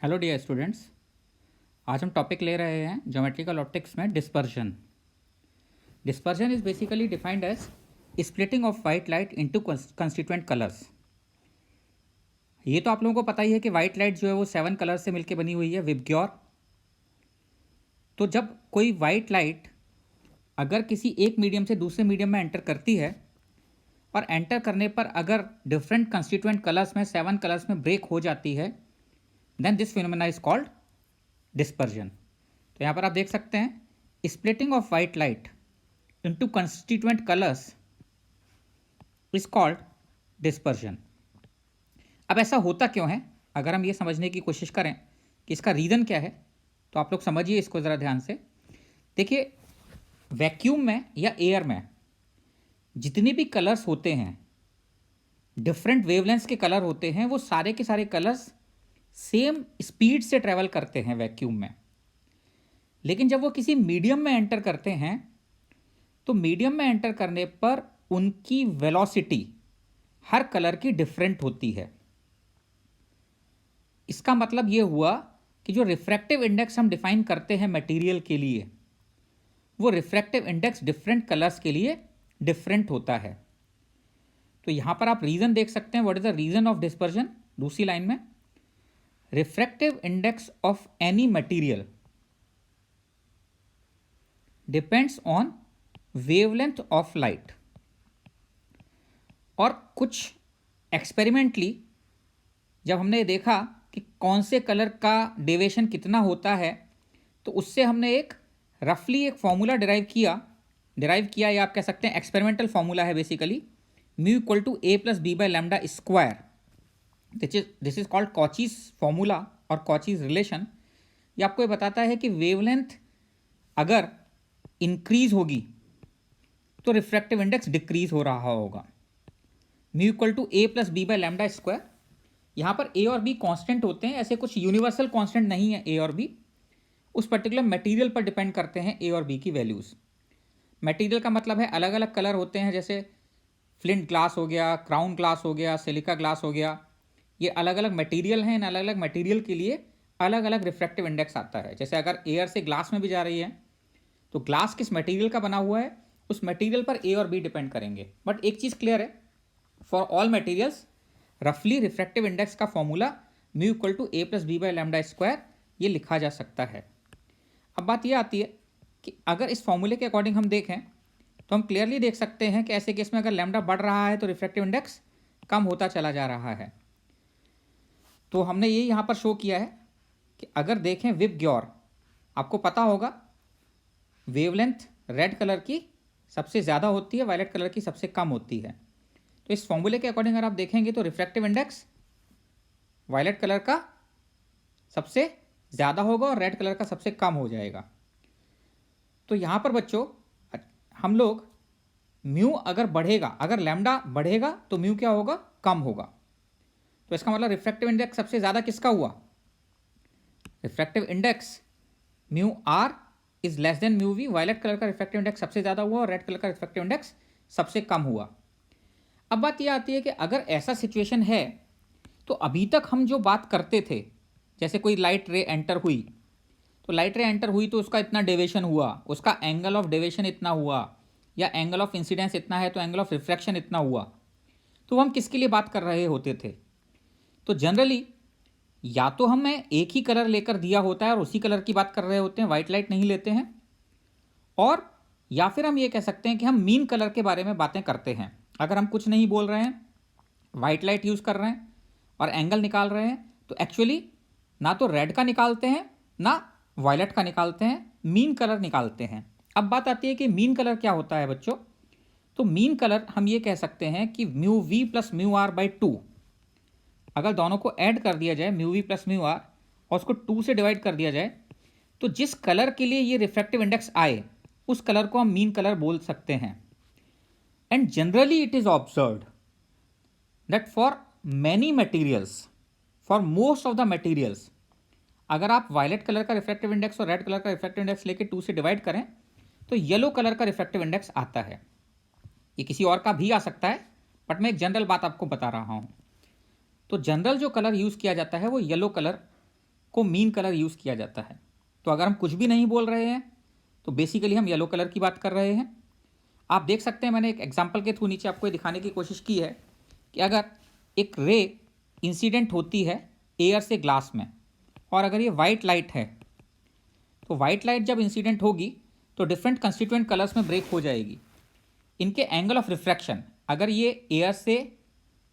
Hello dear students. आज हम topic ले रहे हैं ज्योमेट्रिकल ऑप्टिक्स में dispersion. Dispersion is basically defined as splitting of white light into constituent colours. ये तो आप लोगों को पता ही है कि वाइट लाइट जो है वो 7 कलर से मिलकर बनी हुई है विबग्योर। तो जब कोई वाइट लाइट अगर किसी एक मीडियम से दूसरे मीडियम में एंटर करती है और एंटर करने पर अगर डिफरेंट कंस्टिट्यूएंट कलर्स में 7 कलर्स में ब्रेक हो जाती है, then this phenomena is called dispersion. तो यहाँ पर आप देख सकते हैं splitting of white light into constituent colours is called dispersion. अब ऐसा होता क्यों है, अगर हम ये समझने की कोशिश करें कि इसका रीज़न क्या है, तो आप लोग समझिए इसको ज़रा ध्यान से। देखिए, वैक्यूम में या एयर में जितने भी कलर्स होते हैं, डिफरेंट वेवलेंथ्स के कलर होते हैं, वो सारे के सारे कलर्स सेम स्पीड से ट्रेवल करते हैं वैक्यूम में। लेकिन जब वो किसी मीडियम में एंटर करते हैं तो मीडियम में एंटर करने पर उनकी वेलोसिटी हर कलर की डिफरेंट होती है। इसका मतलब ये हुआ कि जो रिफ्रैक्टिव इंडेक्स हम डिफाइन करते हैं मटेरियल के लिए, वो रिफ्रैक्टिव इंडेक्स डिफरेंट कलर्स के लिए डिफरेंट होता है। तो यहां पर आप रीजन देख सकते हैं, what is the reason of dispersion. दूसरी लाइन में, refractive index of any material depends on wavelength of light. और कुछ एक्सपेरिमेंटली जब हमने देखा कि कौन से कलर का डेविएशन कितना होता है, तो उससे हमने एक रफली एक फॉर्मूला डिराइव किया या आप कह सकते हैं एक्सपेरिमेंटल फॉर्मूला है basically, mu equal to A plus B by lambda square. This is called Cauchy's formula और कॉचीज रिलेशन। ये आपको ये बताता है कि वेवलेंथ अगर इंक्रीज होगी तो रिफ्रैक्टिव इंडेक्स डिक्रीज हो रहा होगा। Mu equal to A plus B by lambda square. यहाँ पर ए और बी कांस्टेंट होते हैं, ऐसे कुछ यूनिवर्सल कांस्टेंट नहीं है ए और बी, उस पर्टिकुलर मटेरियल पर डिपेंड करते हैं ए और बी की वैल्यूज़। मटेरियल का मतलब है अलग अलग कलर होते हैं, जैसे फ्लिंट ग्लास हो गया, क्राउन ग्लास हो गया, सिलिका ग्लास हो गया। ये अलग अलग मटेरियल हैं, इन अलग अलग मटेरियल के लिए अलग अलग रिफ्रैक्टिव इंडेक्स आता है। जैसे अगर एयर से ग्लास में भी जा रही है तो ग्लास किस मटेरियल का बना हुआ है, उस मटेरियल पर ए और बी डिपेंड करेंगे। बट एक चीज़ क्लियर है, फॉर ऑल मटेरियल्स रफली रिफ्रैक्टिव इंडेक्स का formula mu equal to A plus B by lambda square ये लिखा जा सकता है। अब बात ये आती है कि अगर इस फॉर्मूले के अकॉर्डिंग हम देखें तो हम क्लियरली देख सकते हैं कि ऐसे केस में अगर लैम्डा बढ़ रहा है तो रिफ्रैक्टिव इंडेक्स कम होता चला जा रहा है। तो हमने ये यहाँ पर शो किया है कि अगर देखें विबग्योर, आपको पता होगा वेवलेंथ रेड कलर की सबसे ज़्यादा होती है, वायलेट कलर की सबसे कम होती है। तो इस फॉर्मूले के अकॉर्डिंग अगर आप देखेंगे तो रिफ्रैक्टिव इंडेक्स वायलेट कलर का सबसे ज़्यादा होगा और रेड कलर का सबसे कम हो जाएगा। तो यहाँ पर बच्चों हम लोग म्यू अगर बढ़ेगा, अगर लैम्डा बढ़ेगा तो म्यू क्या होगा, कम होगा। तो इसका मतलब रिफ्रैक्टिव इंडेक्स सबसे ज़्यादा किसका हुआ, refractive index mu R is less than mu V. Violet colour का रिफ्रैक्टिव इंडेक्स सबसे ज़्यादा हुआ और रेड कलर का रिफ्रैक्टिव इंडेक्स सबसे कम हुआ। अब बात यह आती है कि अगर ऐसा सिचुएशन है तो अभी तक हम जो बात करते थे, जैसे कोई लाइट रे एंटर हुई तो लाइट रे एंटर हुई तो उसका इतना डेविएशन हुआ, उसका एंगल ऑफ डेविएशन इतना हुआ, या एंगल ऑफ इंसिडेंस इतना है तो एंगल ऑफ रिफ्रैक्शन इतना हुआ, तो हम किसके लिए बात कर रहे होते थे। तो जनरली या तो हमें एक ही कलर लेकर दिया होता है और उसी कलर की बात कर रहे होते हैं, वाइट लाइट नहीं लेते हैं, और या फिर हम ये कह सकते हैं कि हम मीन कलर के बारे में बातें करते हैं। अगर हम कुछ नहीं बोल रहे हैं, वाइट लाइट यूज़ कर रहे हैं और एंगल निकाल रहे हैं, तो एक्चुअली ना तो रेड का निकालते हैं ना वायलेट का निकालते हैं, मीन कलर निकालते हैं। अब बात आती है कि मीन कलर क्या होता है बच्चों। तो मीन कलर हम ये कह सकते हैं कि mu V plus mu R by 2, अगर दोनों को ऐड कर दिया जाए mu V plus mu R और उसको 2 से डिवाइड कर दिया जाए, तो जिस कलर के लिए ये रिफ्रैक्टिव इंडेक्स आए उस कलर को हम मीन कलर बोल सकते हैं। And generally it is observed that for many materials, for most of the materials, अगर आप वायलेट कलर का रिफ्रैक्टिव इंडेक्स और रेड कलर का रिफ्रैक्टिव इंडेक्स लेके 2 से डिवाइड करें तो येलो कलर का रिफ्रैक्टिव इंडेक्स आता है। ये किसी और का भी आ सकता है, बट मैं एक जनरल बात आपको बता रहा हूँ। तो जनरल जो कलर यूज़ किया जाता है वो येलो कलर को मीन कलर यूज़ किया जाता है। तो अगर हम कुछ भी नहीं बोल रहे हैं तो बेसिकली हम येलो कलर की बात कर रहे हैं। आप देख सकते हैं मैंने एक एग्जांपल के थ्रू नीचे आपको ये दिखाने की कोशिश की है कि अगर एक रे इंसिडेंट होती है एयर से ग्लास में, और अगर ये वाइट लाइट है तो वाइट लाइट जब इंसिडेंट होगी तो डिफरेंट कंस्टिट्यूएंट कलर्स में ब्रेक हो जाएगी। इनके एंगल ऑफ रिफ्रैक्शन, अगर ये एयर से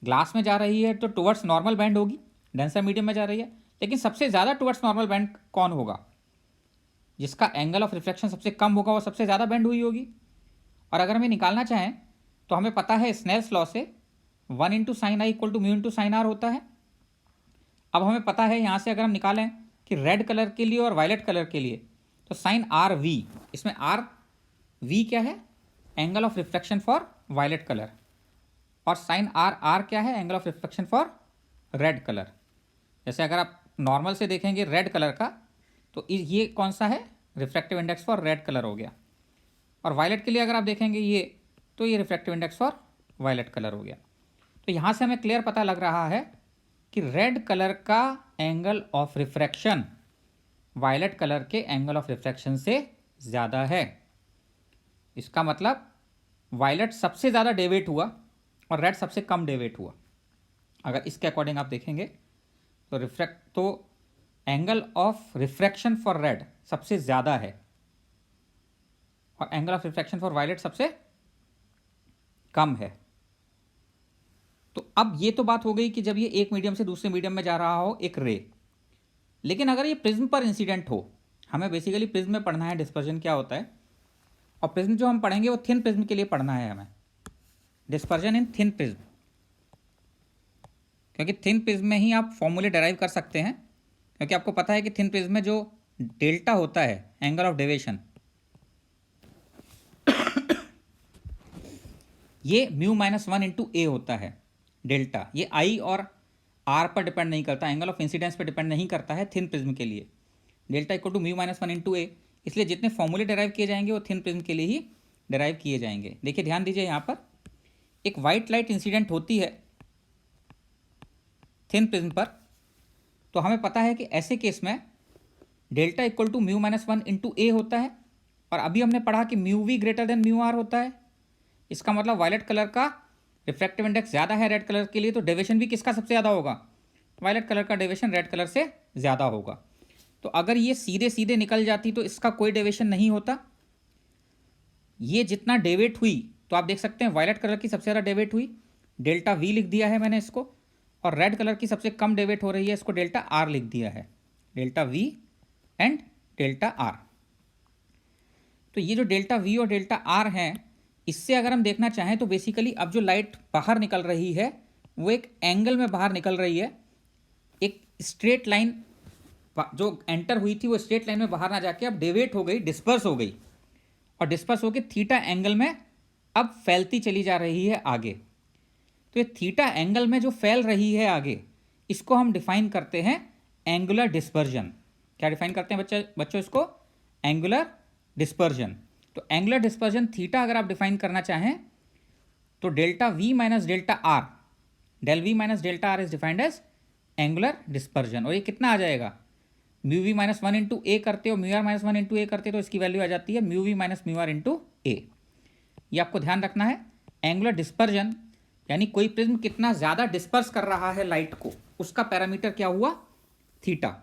ग्लास में जा रही है तो टुवर्ड्स नॉर्मल बैंड होगी, डेंसर मीडियम में जा रही है, लेकिन सबसे ज़्यादा टुवर्ड्स नॉर्मल बैंड कौन होगा? जिसका एंगल ऑफ रिफ्रैक्शन सबसे कम होगा वो सबसे ज़्यादा बैंड हुई होगी। और अगर हमें निकालना चाहें तो हमें पता है स्नेल्स लॉ से 1 into sine I equal to mu into sine R होता है। अब हमें पता है यहाँ से अगर हम निकालें कि रेड कलर के लिए और वायलेट कलर के लिए तो साइन आर वी, इसमें आर वी क्या है? Angle of refraction for violet colour, और साइन आर आर क्या है? Angle of refraction for red colour. जैसे अगर आप नॉर्मल से देखेंगे रेड कलर का तो ये कौन सा है? Refractive index for red colour हो गया। और वायलेट के लिए अगर आप देखेंगे ये, तो ये refractive index for violet colour हो गया। तो यहाँ से हमें क्लियर पता लग रहा है कि रेड कलर का angle of refraction violet colour के एंगल ऑफ रिफ्रैक्शन से ज़्यादा है। इसका मतलब वायलेट सबसे ज़्यादा डेविएट हुआ और रेड सबसे कम डेविएट हुआ। अगर इसके अकॉर्डिंग आप देखेंगे तो angle of refraction for red सबसे ज़्यादा है और angle of refraction for violet सबसे कम है। तो अब ये तो बात हो गई कि जब ये एक मीडियम से दूसरे मीडियम में जा रहा हो एक रे, लेकिन अगर ये प्रिज्म पर इंसिडेंट हो, हमें बेसिकली प्रिज्म में पढ़ना है डिस्पर्जन क्या होता है, और प्रिज्म जो हम पढ़ेंगे वो थिन प्रिज्म के लिए पढ़ना है हमें, डिस्पर्जन इन थिन प्रिज्म, क्योंकि थिन प्रिज्म में ही आप फॉर्मूले डेराइव कर सकते हैं। क्योंकि आपको पता है कि थिन प्रिज्म में जो डेल्टा होता है एंगल ऑफ डेविएशन, ये म्यू माइनस 1 इंटू ए होता है। डेल्टा ये आई और आर पर डिपेंड नहीं करता, एंगल ऑफ इंसिडेंस पर डिपेंड नहीं करता है थिन प्रिज्म के लिए। Delta equal to mu minus 1 into A, इसलिए जितने फॉर्मूले डेराइव किए जाएंगे वो थिन प्रिज्म के लिए ही डेराइव किए जाएंगे। देखिए ध्यान दीजिए, यहाँ पर एक वाइट लाइट इंसिडेंट होती है थिन प्रिज्म पर, तो हमें पता है कि ऐसे केस में delta equal to mu minus 1 into A होता है। और अभी हमने पढ़ा कि mu V greater than mu R होता है। इसका मतलब वायलेट कलर का रिफ्रैक्टिव इंडेक्स ज़्यादा है रेड कलर के लिए, तो डेविएशन भी किसका सबसे ज़्यादा होगा? वायलेट कलर का डेविएशन रेड कलर से ज़्यादा होगा। तो अगर ये सीधे सीधे निकल जाती तो इसका कोई डेविएशन नहीं होता। ये जितना डेविएट हुई तो आप देख सकते हैं वायलेट कलर की सबसे ज़्यादा डेविएट हुई, डेल्टा वी लिख दिया है मैंने इसको, और रेड कलर की सबसे कम डेविएट हो रही है, इसको डेल्टा आर लिख दिया है, delta we and delta R. तो ये जो डेल्टा वी और डेल्टा आर हैं, इससे अगर हम देखना चाहें तो बेसिकली अब जो लाइट बाहर निकल रही है वो एक एंगल में बाहर निकल रही है। एक स्ट्रेट लाइन जो एंटर हुई थी वो स्ट्रेट लाइन में बाहर ना जाके अब डेविएट हो गई, डिस्पर्स हो गई, और डिस्पर्स होकर थीटा एंगल में अब फैलती चली जा रही है आगे। तो ये थीटा एंगल में जो फैल रही है आगे, इसको हम डिफाइन करते हैं एंगुलर डिस्पर्जन। क्या डिफाइन करते हैं बच्चों इसको? Angular dispersion. तो एंगुलर डिस्पर्जन थीटा अगर आप डिफाइन करना चाहें तो delta V minus delta R, del V minus delta R is defined as angular dispersion. और ये कितना आ जाएगा? Mu V minus 1 into A करते हो, mu R minus 1 into A करते तो इसकी वैल्यू आ जाती है mu V minus mu R into A. ये आपको ध्यान रखना है। एंगुलर डिस्पर्जन यानी कोई प्रिज्म कितना ज़्यादा डिस्पर्स कर रहा है लाइट को, उसका पैरामीटर क्या हुआ? थीटा।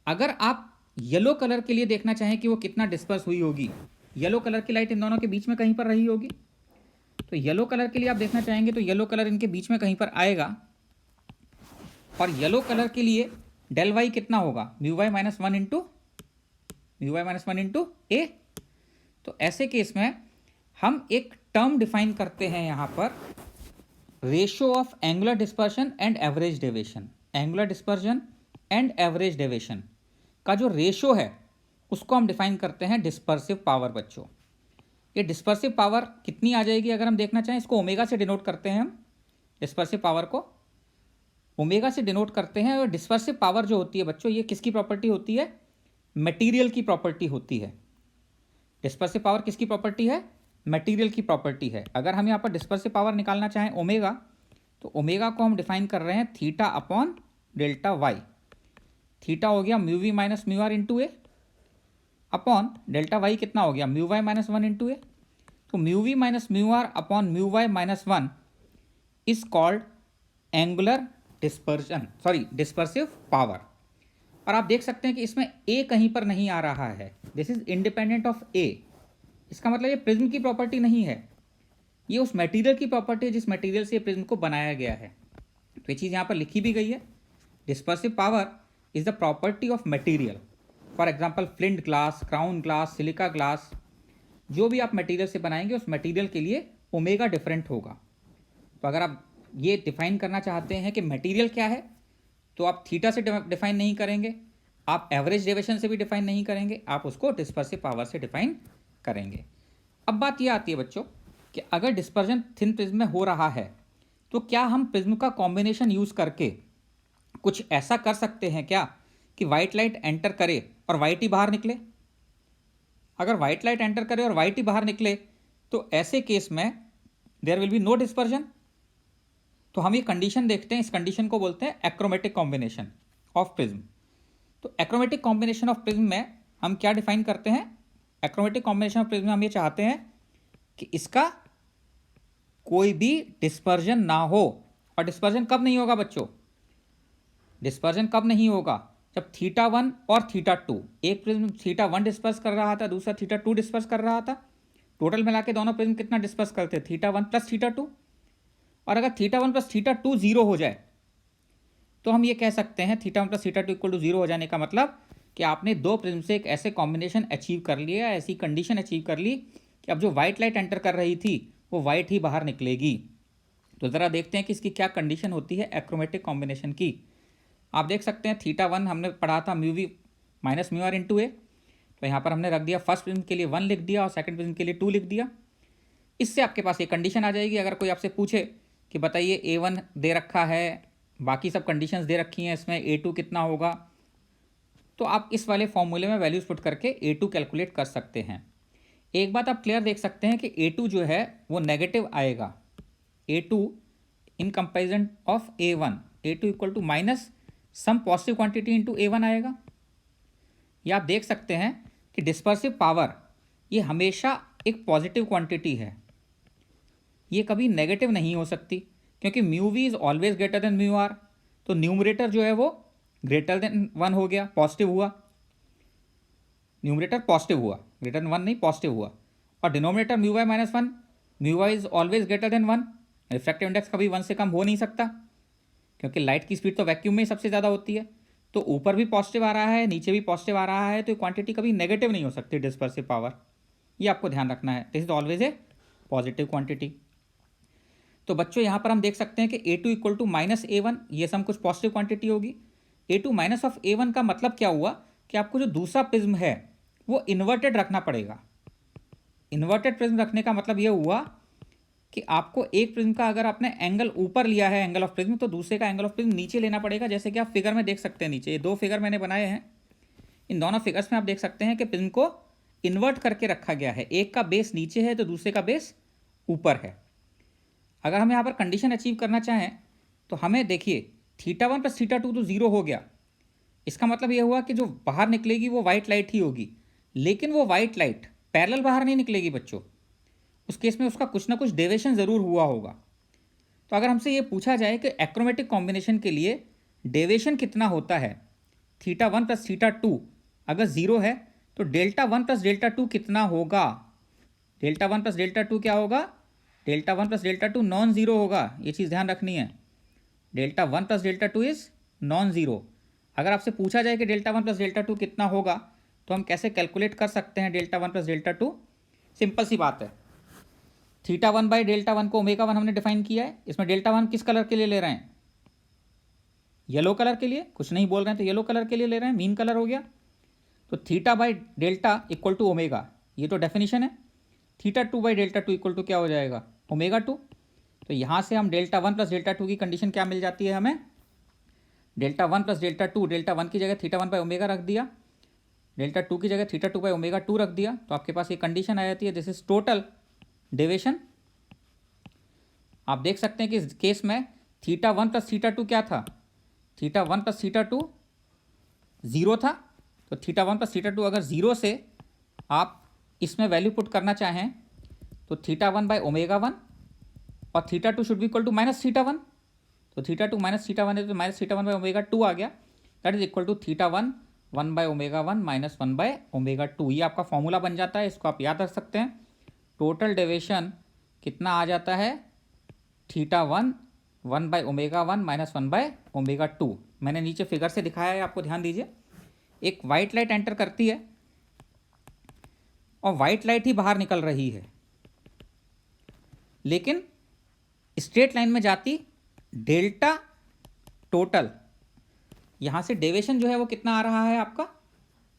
अगर आप येलो कलर के लिए देखना चाहें कि वो कितना डिस्पर्स हुई होगी, येलो कलर की लाइट इन दोनों के बीच में कहीं पर रही होगी, तो येलो कलर के लिए आप देखना चाहेंगे तो येलो कलर इनके बीच में कहीं पर आएगा, और येलो कलर के लिए डेल वाई कितना होगा? Mu Y minus 1 into A. तो ऐसे केस में हम एक टर्म डिफाइन करते हैं यहाँ पर, ratio of angular dispersion and average deviation. Angular dispersion and average deviation का जो रेशियो है उसको हम डिफाइन करते हैं डिस्पर्सिव पावर। बच्चों ये डिस्पर्सिव पावर कितनी आ जाएगी अगर हम देखना चाहें, इसको ओमेगा से डिनोट करते हैं हम, डिस्पर्सिव पावर को ओमेगा से डिनोट करते हैं। और डिस्पर्सिव पावर जो होती है बच्चों, ये किसकी प्रॉपर्टी होती है? मटेरियल की प्रॉपर्टी होती है। डिस्पर्सिव पावर किसकी प्रॉपर्टी है? मटेरियल की प्रॉपर्टी है। अगर हम यहाँ पर डिस्पर्सिव पावर निकालना चाहें ओमेगा, तो ओमेगा को हम डिफाइन कर रहे हैं theta upon delta Y. Theta हो गया mu V minus mu R into A upon delta Y कितना हो गया mu Y minus one into A. तो mu V minus mu R upon mu Y minus one is called angular dispersion, sorry dispersive power. और आप देख सकते हैं कि इसमें ए कहीं पर नहीं आ रहा है, दिस इज इंडिपेंडेंट ऑफ ए। इसका मतलब ये प्रिज्म की प्रॉपर्टी नहीं है, ये उस मटेरियल की प्रॉपर्टी है जिस मटेरियल से प्रिज्म को बनाया गया है। तो ये चीज़ यहाँ पर लिखी भी गई है, dispersive power is the property of material. For example flint glass, crown glass, silica glass, जो भी आप मटेरियल से बनाएंगे उस मटेरियल के लिए ओमेगा डिफरेंट होगा। तो अगर आप ये डिफाइन करना चाहते हैं कि मटेरियल क्या है, तो आप थीटा से डिफाइन नहीं करेंगे, आप एवरेज डेविएशन से भी डिफाइन नहीं करेंगे, आप उसको डिस्पर्सिव पावर से डिफाइन करेंगे। अब बात यह आती है बच्चों कि अगर डिस्पर्जन थिन प्रिज्म में हो रहा है तो क्या हम प्रिज्म का कॉम्बिनेशन यूज करके कुछ ऐसा कर सकते हैं क्या कि वाइट लाइट एंटर करे और वाइट ही बाहर निकले? अगर वाइट लाइट एंटर करे और वाइट ही बाहर निकले तो ऐसे केस में there will be no dispersion. तो हम ये कंडीशन देखते हैं, इस कंडीशन को बोलते हैं एक्रोमेटिक कॉम्बिनेशन ऑफ प्रिज्म। तो एक्रोमेटिक कॉम्बिनेशन ऑफ प्रिज्म में हम क्या डिफाइन करते हैं? एक्रोमेटिक कॉम्बिनेशन ऑफ प्रिज्म में हम ये चाहते हैं कि इसका कोई भी डिस्पर्जन ना हो। और डिस्पर्जन कब नहीं होगा बच्चों? डिस्पर्जन कब नहीं होगा? जब थीटा वन और थीटा टू, एक प्रिज्म थीटा वन डिस्पर्स कर रहा था, दूसरा थीटा टू डिस्पर्स कर रहा था, टोटल मिला के दोनों प्रिज्म कितना डिस्पर्स करते? Theta one plus theta two. और अगर theta one plus theta two zero हो जाए तो हम ये कह सकते हैं theta one plus theta two equal to zero हो जाने का मतलब कि आपने दो प्रिज्म से एक ऐसे कॉम्बिनेशन अचीव कर लिया, ऐसी कंडीशन अचीव कर ली कि अब जो वाइट लाइट एंटर कर रही थी वो वाइट ही बाहर निकलेगी। तो ज़रा देखते हैं कि इसकी क्या कंडीशन होती है एक्रोमेटिक कॉम्बिनेशन की। आप देख सकते हैं थीटा वन हमने पढ़ा था mu V minus mu R into A, तो यहाँ पर हमने रख दिया फर्स्ट प्रिज्म के लिए वन लिख दिया और सेकंड प्रिज्म के लिए टू लिख दिया। इससे आपके पास ये कंडीशन आ जाएगी। अगर कोई आपसे पूछे कि बताइए ए वन दे रखा है, बाकी सब कंडीशंस दे रखी हैं, इसमें ए टू कितना होगा, तो आप इस वाले फॉर्मूले में वैल्यूज पुट करके ए टू कैलकुलेट कर सकते हैं। एक बात आप क्लियर देख सकते हैं कि ए टू जो है वो नेगेटिव आएगा, A two in comparison of A one, A two equal to minus some positive quantity into A one आएगा। ये आप देख सकते हैं कि डिस्पर्सिव पावर ये हमेशा एक पॉजिटिव क्वांटिटी है, ये कभी नेगेटिव नहीं हो सकती, क्योंकि mu V is always greater than mu R. तो न्यूमरेटर जो है वो ग्रेटर देन वन हो गया, पॉजिटिव हुआ, न्यूमरेटर पॉजिटिव हुआ, ग्रेटर देन वन नहीं पॉजिटिव हुआ। और denominator mu Y minus one, mu Y is always greater than one, refractive index कभी वन से कम हो नहीं सकता, क्योंकि लाइट की स्पीड तो वैक्यूम में ही सबसे ज़्यादा होती है। तो ऊपर भी पॉजिटिव आ रहा है, नीचे भी पॉजिटिव आ रहा है, तो क्वांटिटी कभी नेगेटिव नहीं हो सकती डिस्पर्सिव पावर, ये आपको ध्यान रखना है। This is always a positive quantity. तो बच्चों यहाँ पर हम देख सकते हैं कि A two equal to minus A one, ये सम कुछ पॉजिटिव क्वांटिटी होगी। A two minus of A one का मतलब क्या हुआ कि आपको जो दूसरा प्रिज्म है वो इन्वर्टेड रखना पड़ेगा। इन्वर्टेड प्रिज्म रखने का मतलब ये हुआ कि आपको एक प्रिज्म का अगर आपने एंगल ऊपर लिया है, एंगल ऑफ प्रिज्म, तो दूसरे का एंगल ऑफ प्रिज्म नीचे लेना पड़ेगा। जैसे कि आप फिगर में देख सकते हैं, नीचे ये दो फिगर मैंने बनाए हैं, इन दोनों फिगर्स में आप देख सकते हैं कि प्रिज्म को इन्वर्ट करके रखा गया है, एक का बेस नीचे है तो दूसरे का बेस ऊपर है। अगर हम यहाँ पर कंडीशन अचीव करना चाहें तो हमें देखिए theta one plus theta to तो जीरो हो गया, इसका मतलब ये हुआ कि जो बाहर निकलेगी वो वाइट लाइट ही होगी, लेकिन वो वाइट लाइट पैरेलल बाहर नहीं निकलेगी बच्चों, उस केस में उसका कुछ ना कुछ डेविएशन ज़रूर हुआ होगा। तो अगर हमसे ये पूछा जाए कि एक्रोमेटिक कॉम्बिनेशन के लिए डेविएशन कितना होता है, theta one plus theta two अगर ज़ीरो है तो delta one plus delta to कितना होगा? Delta one plus delta to क्या होगा? Delta one plus delta to non zero होगा, ये चीज़ ध्यान रखनी है। Delta one plus delta two is non zero. अगर आपसे पूछा जाए कि delta one plus delta to कितना होगा तो हम कैसे कैलकुलेट कर सकते हैं delta one plus delta to? Simple सी बात है, theta one by delta one को ओमेगा वन हमने डिफाइन किया है। इसमें डेल्टा वन किस कलर के लिए ले रहे हैं? येलो कलर के लिए, कुछ नहीं बोल रहे हैं तो येलो कलर के लिए ले रहे हैं, मीन कलर हो गया। तो theta by delta equal to omega, ये तो डेफिनेशन है। Theta two by delta two equal to क्या हो जाएगा? Omega two. तो यहाँ से हम delta one plus delta two की कंडीशन क्या मिल जाती है हमें? Delta one plus delta two, delta one की जगह थीटा वन बाई ओमेगा रख दिया, डेल्टा टू की जगह theta two by omega two रख दिया, तो आपके पास ये कंडीशन आ जाती है, दिस इज टोटल डेविएशन। आप देख सकते हैं कि इस केस में theta one plus theta two क्या था? Theta one plus theta two zero था, तो theta one plus theta two अगर ज़ीरो से आप इसमें वैल्यू पुट करना चाहें तो theta one by omega one और theta two should be equal to minus theta one. तो theta two minus theta one है तो minus theta one by omega two आ गया, that is equal to theta one one by omega one minus one by omega two. ये आपका formula बन जाता है, इसको आप याद रख सकते हैं। टोटल डेविएशन कितना आ जाता है, theta one one by omega one minus one by omega two. मैंने नीचे फिगर से दिखाया है, आपको ध्यान दीजिए। एक वाइट लाइट एंटर करती है और वाइट लाइट ही बाहर निकल रही है, लेकिन स्ट्रेट लाइन में जाती डेल्टा टोटल, यहां से डेविएशन जो है वो कितना आ रहा है आपका,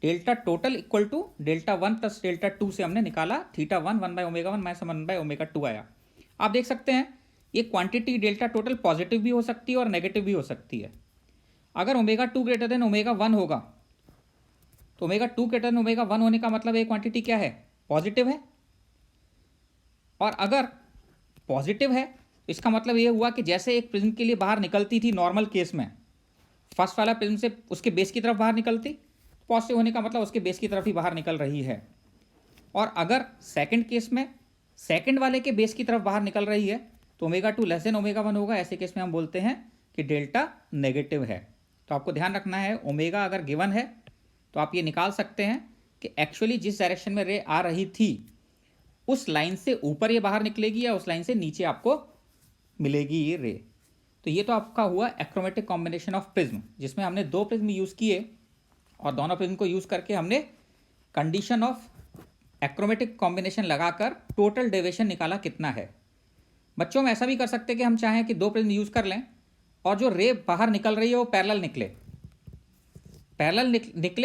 delta total equal to delta one plus delta two से हमने निकाला theta one one by omega one minus one by omega two आया। आप देख सकते हैं ये क्वांटिटी डेल्टा टोटल पॉजिटिव भी हो सकती है और नेगेटिव भी हो सकती है। अगर omega two greater than omega one होगा तो omega two greater than omega one होने का मतलब ये क्वांटिटी क्या है, पॉजिटिव है। और अगर पॉजिटिव है तो इसका मतलब ये हुआ कि जैसे एक प्रिज्म के लिए बाहर निकलती थी नॉर्मल केस में, फर्स्ट वाला प्रिज्म से उसके बेस की तरफ बाहर निकलती, पॉजिटिव होने का मतलब उसके बेस की तरफ ही बाहर निकल रही है। और अगर सेकंड केस में सेकंड वाले के बेस की तरफ बाहर निकल रही है तो omega two less than omega one होगा। ऐसे केस में हम बोलते हैं कि डेल्टा नेगेटिव है। तो आपको ध्यान रखना है, ओमेगा अगर गिवन है तो आप ये निकाल सकते हैं कि एक्चुअली जिस डायरेक्शन में रे आ रही थी उस लाइन से ऊपर ये बाहर निकलेगी या उस लाइन से नीचे आपको मिलेगी ये रे। तो ये तो आपका हुआ एक्रोमेटिक कॉम्बिनेशन ऑफ प्रिज्म, जिसमें हमने दो प्रिज्म यूज़ किए और दोनों प्रिज्म को यूज़ करके हमने कंडीशन ऑफ एक्रोमेटिक कॉम्बिनेशन लगाकर टोटल डेविएशन निकाला कितना है। बच्चों में ऐसा भी कर सकते हैं कि हम चाहें कि दो प्रिज्म यूज़ कर लें और जो रे बाहर निकल रही है वो पैरेलल निकले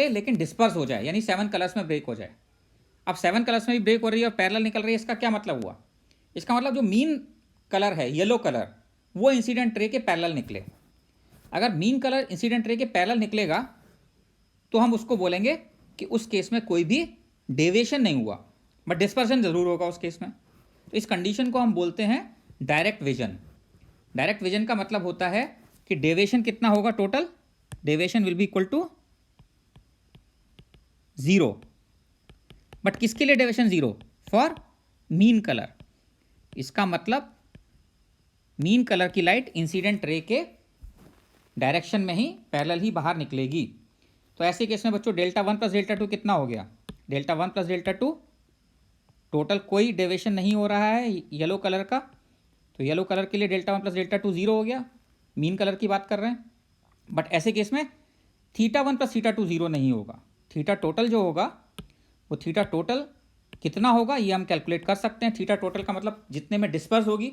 लेकिन डिस्पर्स हो जाए, यानी 7 कलर्स में ब्रेक हो जाए। अब 7 कलर्स में भी ब्रेक हो रही है और पैरेलल निकल रही है, इसका क्या मतलब हुआ, इसका मतलब जो मीन कलर है येलो कलर वो इंसिडेंट रे के पैरेलल निकले। अगर मीन कलर इंसिडेंट रे के पैरेलल निकलेगा तो हम उसको बोलेंगे कि उस केस में कोई भी डेविएशन नहीं हुआ, बट डिस्पर्सन जरूर होगा उस केस में। तो इस कंडीशन को हम बोलते हैं डायरेक्ट विजन। डायरेक्ट विजन का मतलब होता है कि डेविएशन कितना होगा, total deviation will be equal to zero. But किसके लिए deviation zero, for mean colour. इसका मतलब मीन कलर की लाइट इंसिडेंट रे के डायरेक्शन में ही पैरेलल ही बाहर निकलेगी। तो ऐसे केस में बच्चों delta one plus delta to कितना हो गया, delta one plus delta to, total कोई डेविएशन नहीं हो रहा है येलो कलर का, तो येलो कलर के लिए delta one plus delta to zero हो गया, मीन कलर की बात कर रहे हैं। बट ऐसे केस में theta one plus theta two zero नहीं होगा, थीटा टोटल जो होगा वो थीटा टोटल कितना होगा ये हम कैलकुलेट कर सकते हैं। थीटा टोटल का मतलब जितने में डिस्पर्स होगी,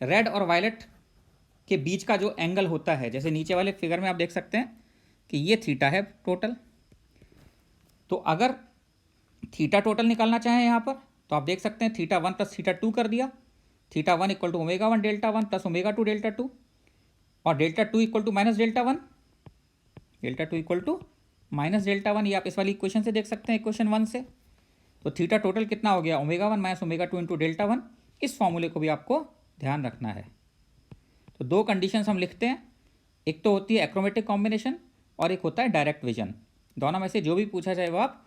रेड और वायलेट के बीच का जो एंगल होता है, जैसे नीचे वाले फिगर में आप देख सकते हैं कि ये थीटा है टोटल। तो अगर थीटा टोटल निकालना चाहें यहाँ पर तो आप देख सकते हैं theta one plus theta two कर दिया, theta one equal to omega one delta one plus omega two delta two, और delta two equal to minus delta one, delta two equal to minus delta one. ये आप इस वाली equation से देख सकते हैं, इक्वेशन वन से। तो थीटा टोटल कितना हो गया, omega one minus omega two into delta one. इस फॉर्मूले को भी आपको ध्यान रखना है। तो दो कंडीशंस हम लिखते हैं, एक तो होती है एक्रोमेटिक कॉम्बिनेशन और एक होता है डायरेक्ट विजन। दोनों में से जो भी पूछा जाए वो आप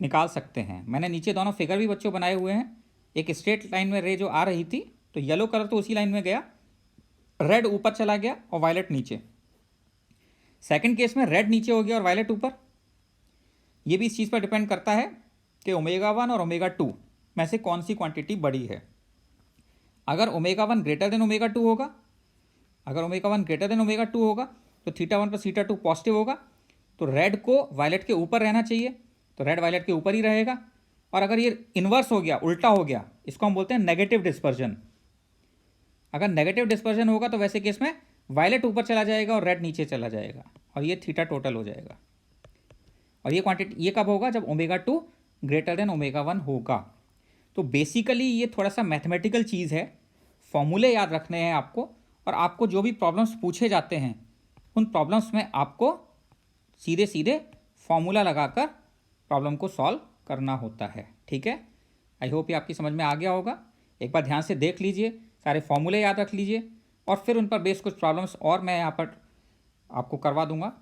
निकाल सकते हैं। मैंने नीचे दोनों फिगर भी बच्चों बनाए हुए हैं। एक स्ट्रेट लाइन में रे जो आ रही थी तो येलो कलर तो उसी लाइन में गया, रेड ऊपर चला गया और वायलेट नीचे। सेकंड केस में रेड नीचे हो गया और वायलेट ऊपर। ये भी इस चीज़ पर डिपेंड करता है कि ओमेगा वन और ओमेगा टू में से कौन सी क्वांटिटी बड़ी है। अगर omega one greater than omega two होगा, अगर omega one greater than omega two होगा तो theta one plus theta two positive होगा, तो रेड को वायलेट के ऊपर रहना चाहिए, तो रेड वायलेट के ऊपर ही रहेगा। और अगर ये इन्वर्स हो गया, उल्टा हो गया, इसको हम बोलते हैं नेगेटिव डिस्पर्जन। अगर नेगेटिव डिस्पर्जन होगा तो वैसे केस में वायलेट ऊपर चला जाएगा और रेड नीचे चला जाएगा और ये थीटा टोटल हो जाएगा। और ये क्वांटिटी ये कब होगा, जब omega two greater than omega one होगा। तो बेसिकली ये थोड़ा सा मैथमेटिकल चीज़ है, फॉर्मूले याद रखने हैं आपको, और आपको जो भी प्रॉब्लम्स पूछे जाते हैं उन प्रॉब्लम्स में आपको सीधे सीधे फॉर्मूला लगाकर प्रॉब्लम को सॉल्व करना होता है। ठीक है, आई होप ये आपकी समझ में आ गया होगा। एक बार ध्यान से देख लीजिए, सारे फॉर्मूले याद रख लीजिए और फिर उन पर बेस कुछ प्रॉब्लम्स और मैं यहाँ पर आपको करवा दूंगा।